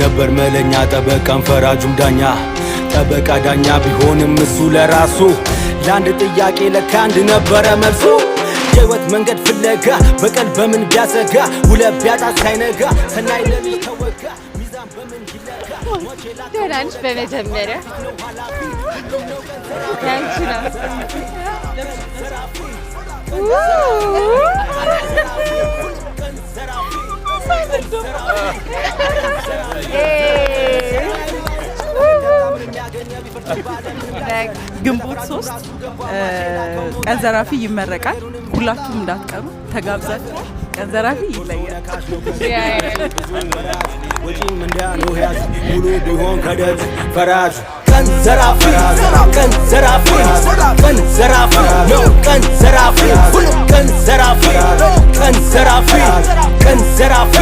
ነበር መለኛ ጠበቃም ፈራጁም ዳኛ ጠበቃ ዳኛ ቢሆንም እሱ ለራሱ ለአንድ ጥያቄ ለካ አንድ ነበረ መልሱ የህይወት መንገድ ፍለጋ በቀል በምን ቢያሰጋ ውለህ ቢያጣ ሳይነጋ ሰናይ ለልጅ ተወጋ ሚዛን በምን ይለካ ትናንሽ በመጀመሪያ ያንቺ ነው ግንቦት 3 ቀን ዘራፊ ይመረቃል። ሁላችሁም እንዳትቀሩ ተጋብዛችሁ ቀን ዘራፊ ይለያል። ወጪም እንዳለው ያዝ ሙሉ ቢሆን ከደጅ ፈራጅ ቀን ዘራፊ ቀን ዘራፊ ቀን ዘራፊ ነው ቀን ዘራፊ ቀን ዘራፊ ቀን ዘራፊ ቀን ዘራፊ